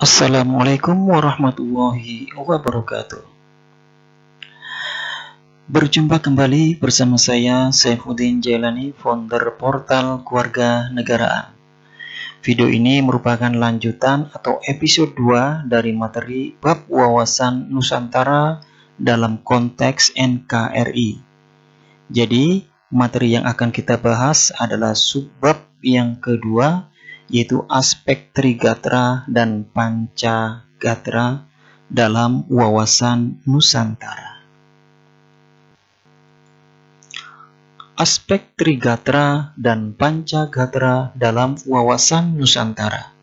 Assalamualaikum warahmatullahi wabarakatuh. Berjumpa kembali bersama saya Saifuddin Jailani, founder portal Keluarga Negaraan. Video ini merupakan lanjutan atau episode 2 dari materi bab wawasan Nusantara dalam konteks NKRI. Jadi, materi yang akan kita bahas adalah subbab yang kedua, yaitu aspek Trigatra dan Pancagatra dalam wawasan Nusantara. Aspek Trigatra dan Pancagatra dalam wawasan Nusantara.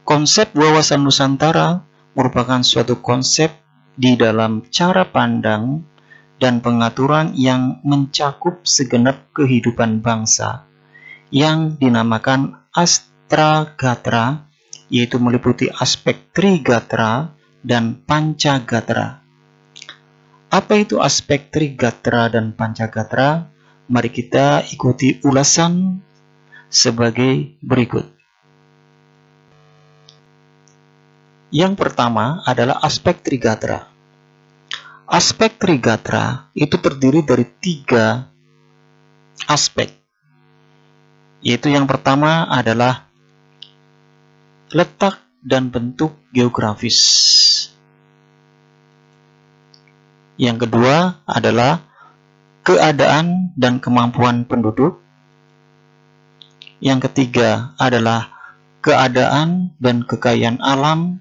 Konsep wawasan Nusantara merupakan suatu konsep di dalam cara pandang dan pengaturan yang mencakup segenap kehidupan bangsa, yang dinamakan Astragatra, yaitu meliputi aspek Trigatra dan Pancagatra. Apa itu aspek Trigatra dan Pancagatra? Mari kita ikuti ulasan sebagai berikut. Yang pertama adalah aspek Trigatra. Aspek Trigatra itu terdiri dari 3 aspek, yaitu yang pertama adalah letak dan bentuk geografis. Yang kedua adalah keadaan dan kemampuan penduduk. Yang ketiga adalah keadaan dan kekayaan alam.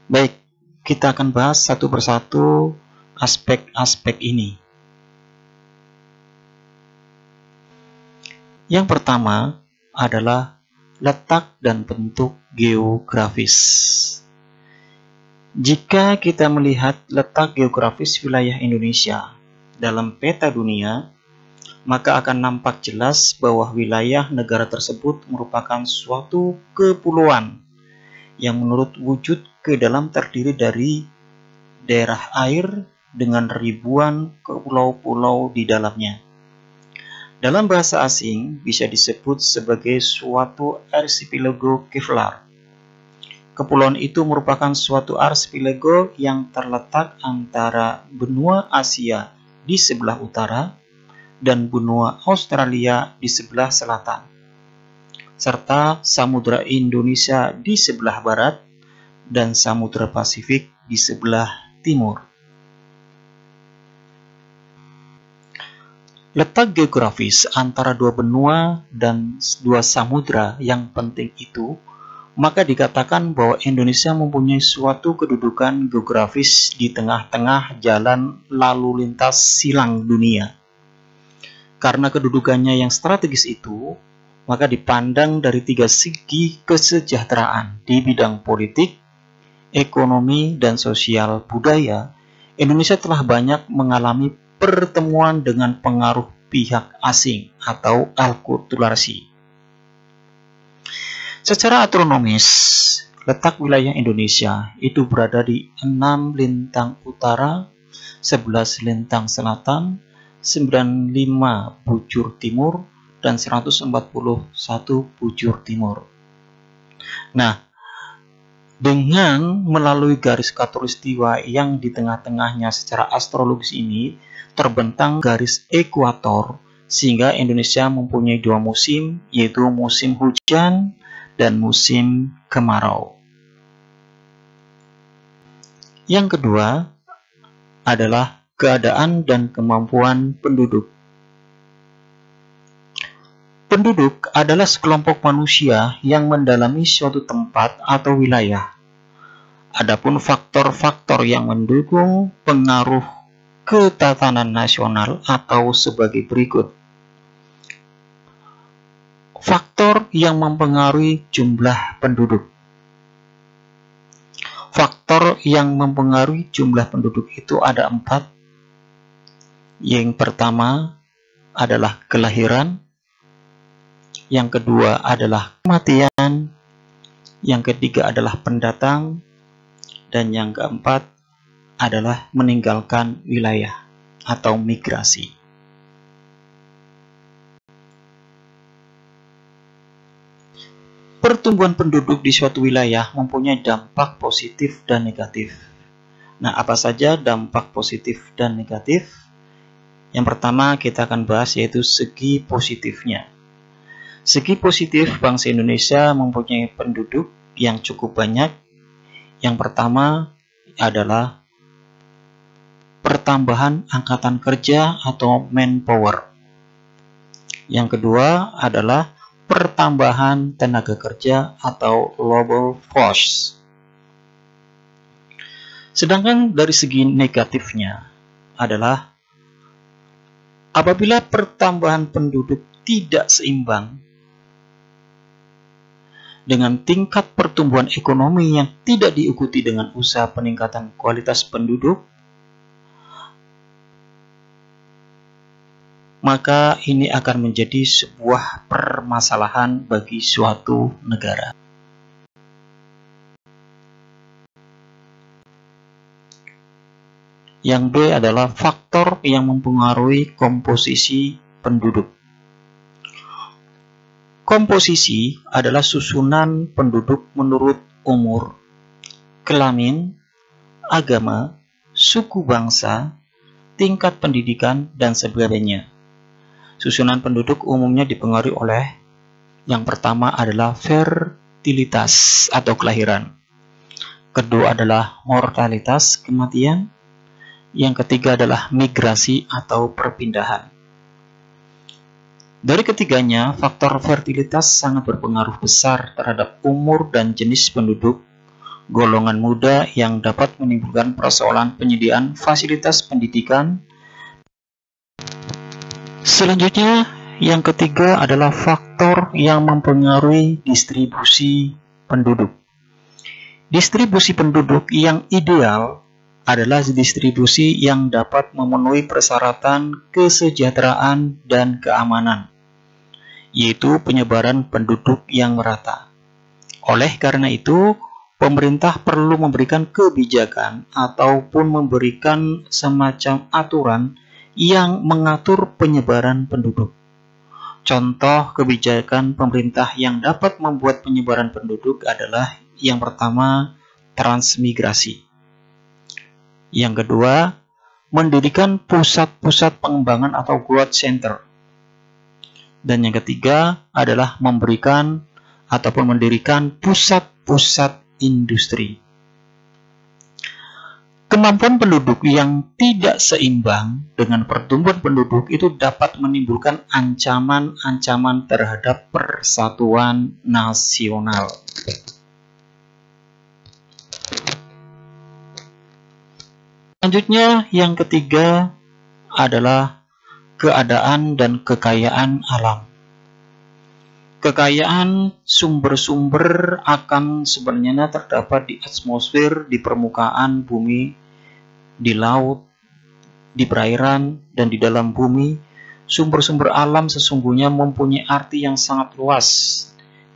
Baik, kita akan bahas satu persatu aspek-aspek ini. Yang pertama adalah letak dan bentuk geografis. Jika kita melihat letak geografis wilayah Indonesia dalam peta dunia, maka akan nampak jelas bahwa wilayah negara tersebut merupakan suatu kepulauan yang menurut wujud ke dalam terdiri dari daerah air dengan ribuan pulau-pulau di dalamnya. Dalam bahasa asing bisa disebut sebagai suatu archipelago Kevlar. Kepulauan itu merupakan suatu archipelago yang terletak antara benua Asia di sebelah utara dan benua Australia di sebelah selatan, serta Samudra Indonesia di sebelah barat dan Samudra Pasifik di sebelah timur. Letak geografis antara 2 benua dan 2 samudra yang penting itu, maka dikatakan bahwa Indonesia mempunyai suatu kedudukan geografis di tengah-tengah jalan lalu lintas silang dunia. Karena kedudukannya yang strategis itu, maka dipandang dari 3 segi kesejahteraan di bidang politik, ekonomi, dan sosial budaya, Indonesia telah banyak mengalami pertemuan dengan pengaruh pihak asing atau alkulturasi. Secara astronomis, letak wilayah Indonesia itu berada di 6 lintang utara, 11 lintang selatan, 95 bujur timur, dan 141 bujur timur. Nah, dengan melalui garis khatulistiwa yang di tengah-tengahnya secara astrologis ini terbentang garis ekuator, sehingga Indonesia mempunyai 2 musim, yaitu musim hujan dan musim kemarau. Yang kedua adalah keadaan dan kemampuan penduduk. Penduduk adalah sekelompok manusia yang mendalami suatu tempat atau wilayah. Adapun faktor-faktor yang mendukung pengaruh ketatanan nasional atau sebagai berikut. Faktor yang mempengaruhi jumlah penduduk. Faktor yang mempengaruhi jumlah penduduk itu ada 4. Yang pertama adalah kelahiran. Yang kedua adalah kematian. Yang ketiga adalah pendatang. Dan yang keempat adalah meninggalkan wilayah atau migrasi. pertumbuhan penduduk di suatu wilayah mempunyai dampak positif dan negatif. Nah, apa saja dampak positif dan negatif? Yang pertama kita akan bahas yaitu segi positifnya. Segi positif, bangsa Indonesia mempunyai penduduk yang cukup banyak. Yang pertama adalah pertambahan angkatan kerja atau manpower. Yang kedua adalah pertambahan tenaga kerja atau labor force. Sedangkan dari segi negatifnya adalah apabila pertambahan penduduk tidak seimbang dengan tingkat pertumbuhan ekonomi yang tidak diikuti dengan usaha peningkatan kualitas penduduk, maka ini akan menjadi sebuah permasalahan bagi suatu negara. Yang B adalah faktor yang mempengaruhi komposisi penduduk. Komposisi adalah susunan penduduk menurut umur, kelamin, agama, suku bangsa, tingkat pendidikan, dan sebagainya. Susunan penduduk umumnya dipengaruhi oleh yang pertama adalah fertilitas atau kelahiran. Kedua adalah mortalitas, kematian. Yang ketiga adalah migrasi atau perpindahan. Dari ketiganya, faktor fertilitas sangat berpengaruh besar terhadap umur dan jenis penduduk, golongan muda yang dapat menimbulkan persoalan penyediaan fasilitas pendidikan. Selanjutnya, yang ketiga adalah faktor yang mempengaruhi distribusi penduduk. Distribusi penduduk yang ideal adalah distribusi yang dapat memenuhi persyaratan kesejahteraan dan keamanan, yaitu penyebaran penduduk yang merata. Oleh karena itu, pemerintah perlu memberikan kebijakan ataupun memberikan semacam aturan yang mengatur penyebaran penduduk. Contoh kebijakan pemerintah yang dapat membuat penyebaran penduduk adalah yang pertama, transmigrasi. Yang kedua, mendirikan pusat-pusat pengembangan atau growth center. Dan yang ketiga adalah memberikan ataupun mendirikan pusat-pusat industri. Kemampuan penduduk yang tidak seimbang dengan pertumbuhan penduduk itu dapat menimbulkan ancaman-ancaman terhadap persatuan nasional. Selanjutnya, yang ketiga adalah keadaan dan kekayaan alam. Kekayaan sumber-sumber akan sebenarnya terdapat di atmosfer, di permukaan bumi, di laut, di perairan, dan di dalam bumi. Sumber-sumber alam sesungguhnya mempunyai arti yang sangat luas,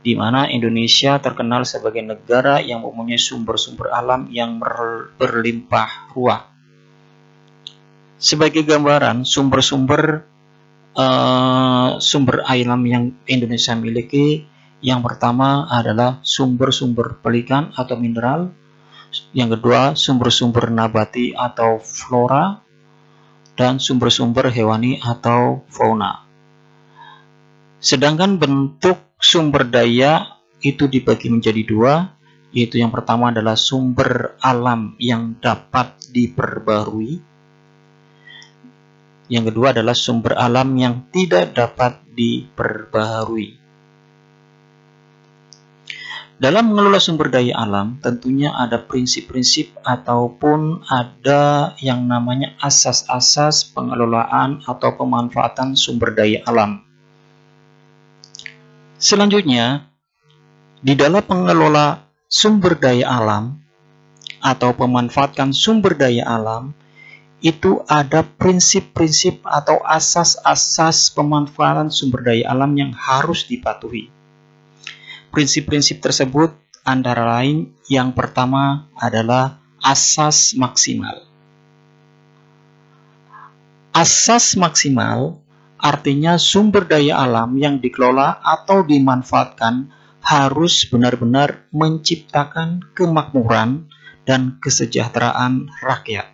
di mana Indonesia terkenal sebagai negara yang mempunyai sumber-sumber alam yang berlimpah ruah. Sebagai gambaran, sumber-sumber alam yang Indonesia miliki, yang pertama adalah sumber-sumber pelikan atau mineral, yang kedua sumber-sumber nabati atau flora, dan sumber-sumber hewani atau fauna. Sedangkan bentuk sumber daya itu dibagi menjadi dua, yaitu yang pertama adalah sumber alam yang dapat diperbarui. Yang kedua adalah sumber alam yang tidak dapat diperbaharui. Dalam mengelola sumber daya alam, tentunya ada prinsip-prinsip ataupun ada yang namanya asas-asas pengelolaan atau pemanfaatan sumber daya alam. Selanjutnya, di dalam mengelola sumber daya alam atau pemanfaatkan sumber daya alam, itu ada prinsip-prinsip atau asas-asas pemanfaatan sumber daya alam yang harus dipatuhi. Prinsip-prinsip tersebut antara lain yang pertama adalah asas maksimal. Asas maksimal artinya sumber daya alam yang dikelola atau dimanfaatkan harus benar-benar menciptakan kemakmuran dan kesejahteraan rakyat.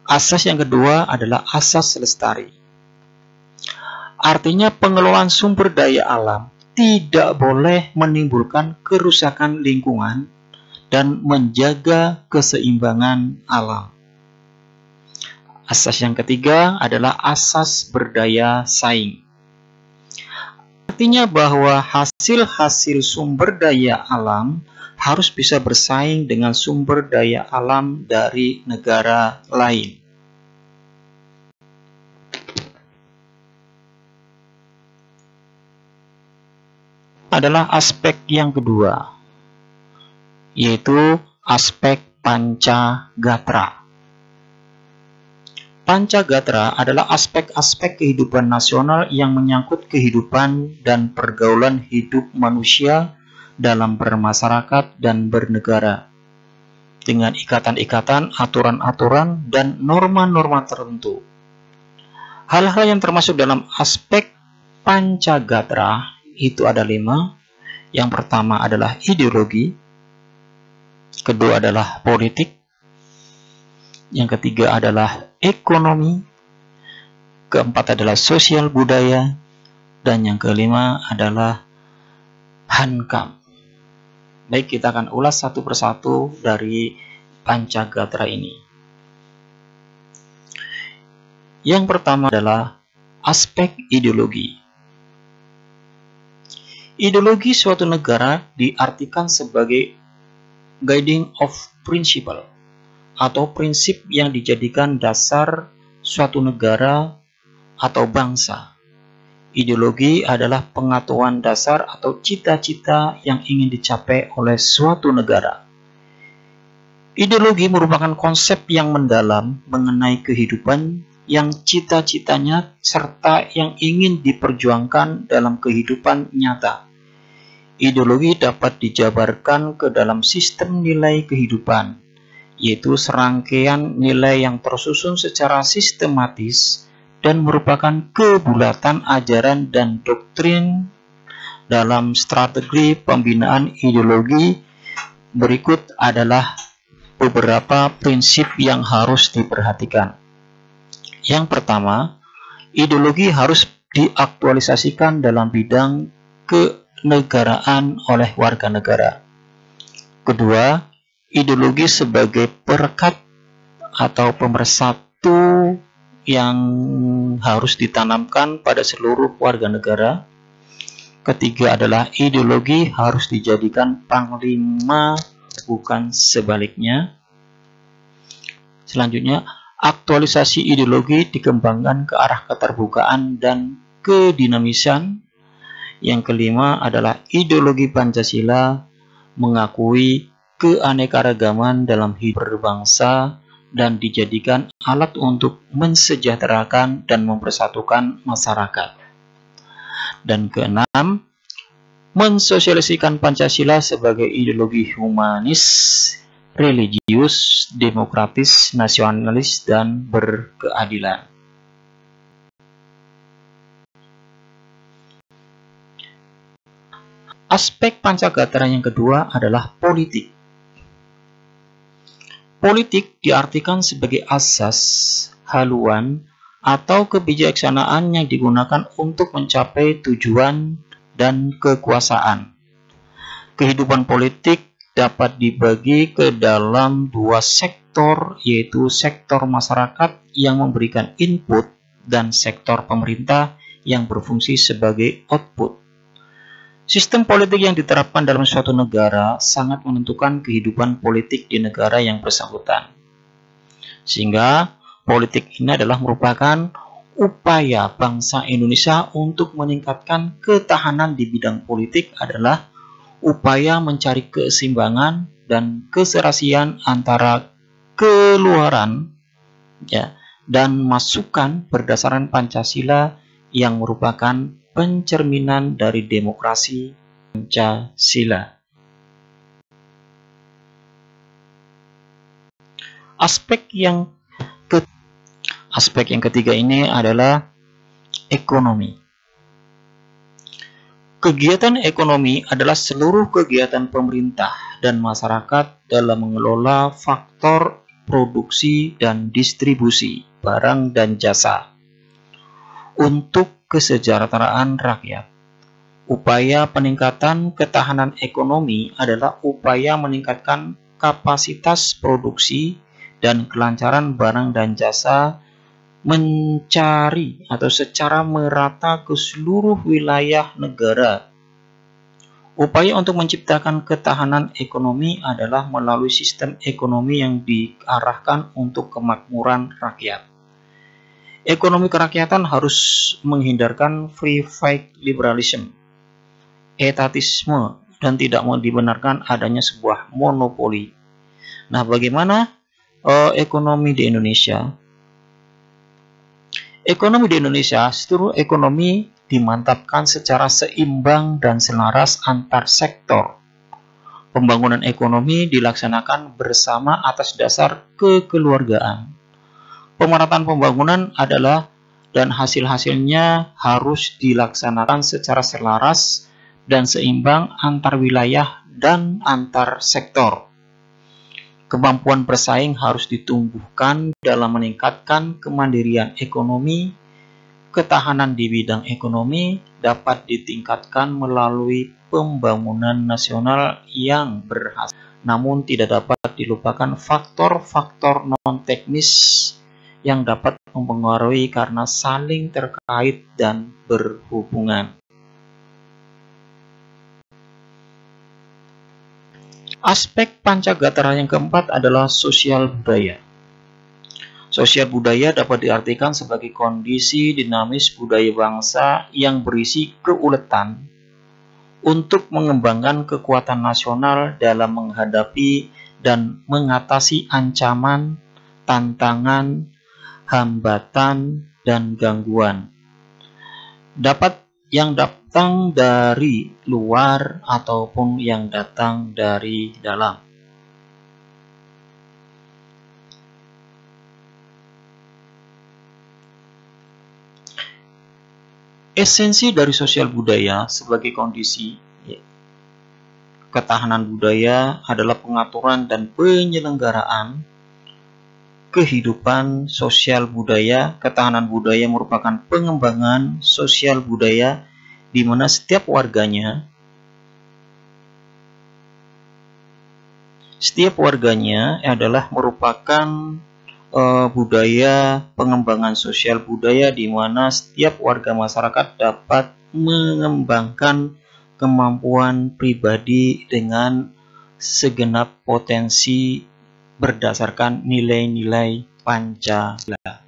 Asas yang kedua adalah asas lestari. Artinya pengelolaan sumber daya alam tidak boleh menimbulkan kerusakan lingkungan dan menjaga keseimbangan alam. Asas yang ketiga adalah asas berdaya saing. Artinya bahwa hasil-hasil sumber daya alam harus bisa bersaing dengan sumber daya alam dari negara lain. Adalah aspek yang kedua, yaitu aspek Pancagatra. Pancagatra adalah aspek-aspek kehidupan nasional yang menyangkut kehidupan dan pergaulan hidup manusia dalam bermasyarakat dan bernegara, dengan ikatan-ikatan, aturan-aturan, dan norma-norma tertentu. Hal-hal yang termasuk dalam aspek Pancagatra itu ada 5. Yang pertama adalah ideologi, kedua adalah politik, yang ketiga adalah ekonomi, keempat adalah sosial budaya, dan yang kelima adalah hankam. Baik, kita akan ulas satu persatu dari Pancagatra ini. Yang pertama adalah aspek ideologi. Ideologi suatu negara diartikan sebagai guiding of principle, atau prinsip yang dijadikan dasar suatu negara atau bangsa. Ideologi adalah pengetahuan dasar atau cita-cita yang ingin dicapai oleh suatu negara. Ideologi merupakan konsep yang mendalam mengenai kehidupan yang cita-citanya serta yang ingin diperjuangkan dalam kehidupan nyata. Ideologi dapat dijabarkan ke dalam sistem nilai kehidupan, yaitu serangkaian nilai yang tersusun secara sistematis dan merupakan kebulatan ajaran dan doktrin. Dalam strategi pembinaan ideologi berikut adalah beberapa prinsip yang harus diperhatikan. Yang pertama, ideologi harus diaktualisasikan dalam bidang kenegaraan oleh warga negara. Kedua, ideologi sebagai perekat atau pemersatu yang harus ditanamkan pada seluruh warga negara. Ketiga adalah ideologi harus dijadikan panglima, bukan sebaliknya. Selanjutnya, aktualisasi ideologi dikembangkan ke arah keterbukaan dan kedinamisan. Yang kelima adalah ideologi Pancasila mengakui keanekaragaman dalam hidup berbangsa dan dijadikan alat untuk mensejahterakan dan mempersatukan masyarakat. Dan keenam, mensosialisasikan Pancasila sebagai ideologi humanis, religius, demokratis, nasionalis, dan berkeadilan. Aspek Pancagatra yang kedua adalah politik. Politik diartikan sebagai asas, haluan, atau kebijaksanaan yang digunakan untuk mencapai tujuan dan kekuasaan. Kehidupan politik dapat dibagi ke dalam 2 sektor, yaitu sektor masyarakat yang memberikan input dan sektor pemerintah yang berfungsi sebagai output. Sistem politik yang diterapkan dalam suatu negara sangat menentukan kehidupan politik di negara yang bersangkutan. Sehingga politik ini adalah merupakan upaya bangsa Indonesia untuk meningkatkan ketahanan di bidang politik, adalah upaya mencari keseimbangan dan keserasian antara keluaran dan masukan berdasarkan Pancasila yang merupakan pencerminan dari demokrasi Pancasila. Aspek yang ketiga ini adalah ekonomi. Kegiatan ekonomi adalah seluruh kegiatan pemerintah dan masyarakat dalam mengelola faktor produksi dan distribusi barang dan jasa untuk kesejahteraan rakyat. Upaya peningkatan ketahanan ekonomi adalah upaya meningkatkan kapasitas produksi dan kelancaran barang dan jasa mencari atau secara merata ke seluruh wilayah negara. Upaya untuk menciptakan ketahanan ekonomi adalah melalui sistem ekonomi yang diarahkan untuk kemakmuran rakyat. Ekonomi kerakyatan harus menghindarkan free fight liberalism, etatisme, dan tidak mau dibenarkan adanya sebuah monopoli. Nah, bagaimana ekonomi di Indonesia? Ekonomi di Indonesia, seluruh ekonomi dimantapkan secara seimbang dan selaras antar sektor. Pembangunan ekonomi dilaksanakan bersama atas dasar kekeluargaan. Pemerataan pembangunan adalah dan hasil-hasilnya harus dilaksanakan secara selaras dan seimbang antar wilayah dan antar sektor. Kemampuan bersaing harus ditumbuhkan dalam meningkatkan kemandirian ekonomi. Ketahanan di bidang ekonomi dapat ditingkatkan melalui pembangunan nasional yang berhasil. Namun tidak dapat dilupakan faktor-faktor non-teknis yang dapat mempengaruhi karena saling terkait dan berhubungan. Aspek Pancagatara yang keempat adalah sosial budaya. Sosial budaya dapat diartikan sebagai kondisi dinamis budaya bangsa yang berisi keuletan untuk mengembangkan kekuatan nasional dalam menghadapi dan mengatasi ancaman, tantangan, hambatan, dan gangguan. Dapat yang datang dari luar ataupun yang datang dari dalam. Esensi dari sosial budaya sebagai kondisi ketahanan budaya adalah pengaturan dan penyelenggaraan kehidupan sosial budaya. Ketahanan budaya merupakan pengembangan sosial budaya di mana setiap warganya adalah merupakan budaya, pengembangan sosial budaya di mana setiap warga masyarakat dapat mengembangkan kemampuan pribadi dengan segenap potensi berdasarkan nilai-nilai Pancasila.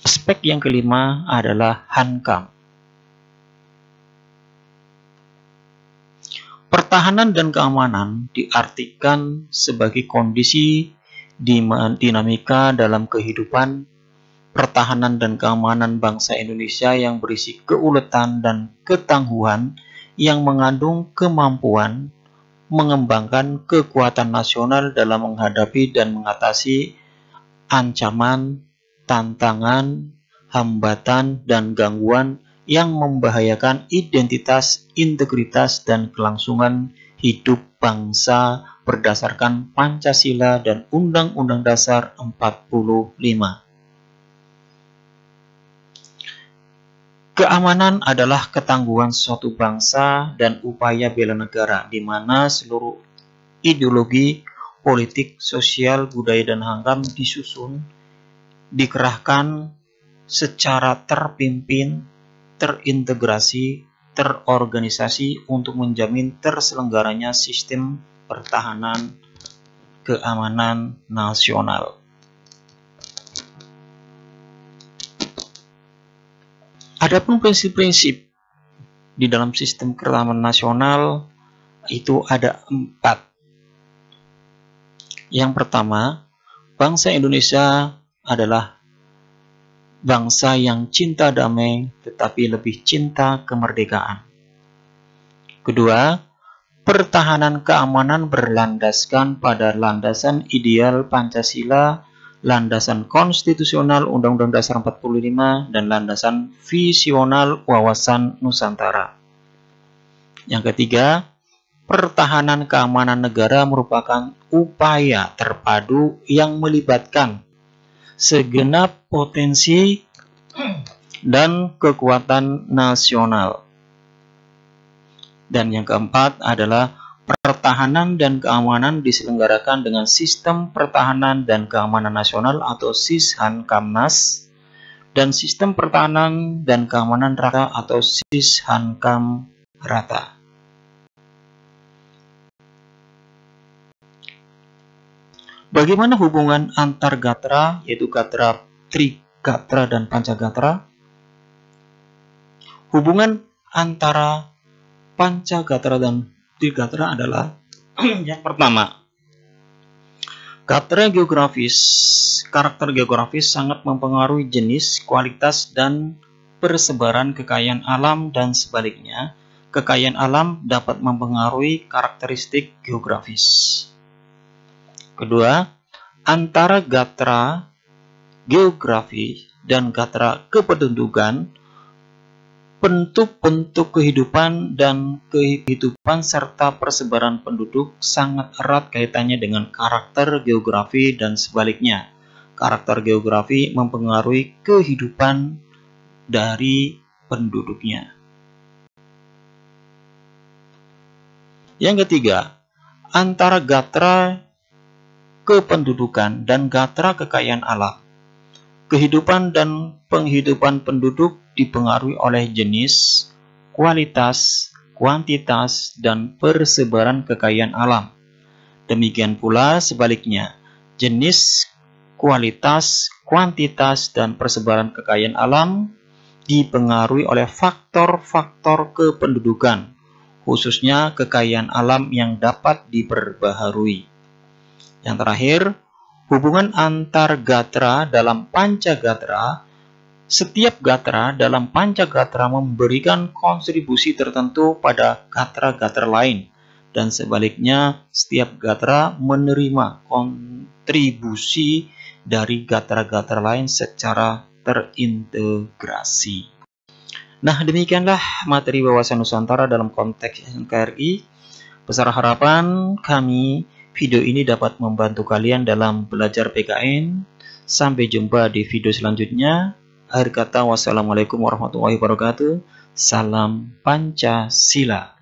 Aspek yang kelima adalah Hankam. Pertahanan dan keamanan diartikan sebagai kondisi dinamika dalam kehidupan. Pertahanan dan keamanan bangsa Indonesia yang berisi keuletan dan ketangguhan yang mengandung kemampuan mengembangkan kekuatan nasional dalam menghadapi dan mengatasi ancaman, tantangan, hambatan, dan gangguan yang membahayakan identitas, integritas, dan kelangsungan hidup bangsa berdasarkan Pancasila dan Undang-Undang Dasar 45. Keamanan adalah ketangguhan suatu bangsa dan upaya bela negara, di mana seluruh ideologi, politik, sosial, budaya, dan hankam disusun, dikerahkan secara terpimpin, terintegrasi, terorganisasi untuk menjamin terselenggaranya sistem pertahanan keamanan nasional. Adapun prinsip-prinsip di dalam sistem keamanan nasional itu ada 4. Yang pertama, bangsa Indonesia adalah bangsa yang cinta damai tetapi lebih cinta kemerdekaan. Kedua, pertahanan keamanan berlandaskan pada landasan ideal Pancasila landasan konstitusional Undang-Undang Dasar 45, dan landasan visional wawasan Nusantara. Yang ketiga, pertahanan keamanan negara merupakan upaya terpadu yang melibatkan segenap potensi dan kekuatan nasional. Dan yang keempat adalah pertahanan dan keamanan diselenggarakan dengan Sistem Pertahanan dan Keamanan Nasional atau SISHANKAMNAS dan Sistem Pertahanan dan Keamanan Rata atau SISHANKAM Rata. Bagaimana hubungan antar gatra, yaitu gatra, trigatra, dan pancagatra? Hubungan antara pancagatra dan trigatra adalah yang pertama, gatra geografis. Karakter geografis sangat mempengaruhi jenis, kualitas, dan persebaran kekayaan alam, dan sebaliknya, kekayaan alam dapat mempengaruhi karakteristik geografis. Kedua, antara gatra geografi dan gatra kependudukan, bentuk-bentuk kehidupan dan kehidupan serta persebaran penduduk sangat erat kaitannya dengan karakter geografi dan sebaliknya. Karakter geografi mempengaruhi kehidupan dari penduduknya. Yang ketiga, antara gatra kependudukan dan gatra kekayaan alam. Kehidupan dan penghidupan penduduk dipengaruhi oleh jenis, kualitas, kuantitas, dan persebaran kekayaan alam. Demikian pula sebaliknya, jenis, kualitas, kuantitas, dan persebaran kekayaan alam dipengaruhi oleh faktor-faktor kependudukan, khususnya kekayaan alam yang dapat diperbaharui. Yang terakhir, hubungan antar gatra dalam pancagatra. Setiap gatra dalam pancagatra memberikan kontribusi tertentu pada gatra-gatra lain, dan sebaliknya setiap gatra menerima kontribusi dari gatra-gatra lain secara terintegrasi. Nah, demikianlah materi wawasan Nusantara dalam konteks NKRI. Besar harapan kami video ini dapat membantu kalian dalam belajar PKN. Sampai jumpa di video selanjutnya. Akhir kata, wassalamualaikum warahmatullahi wabarakatuh. Salam Pancasila.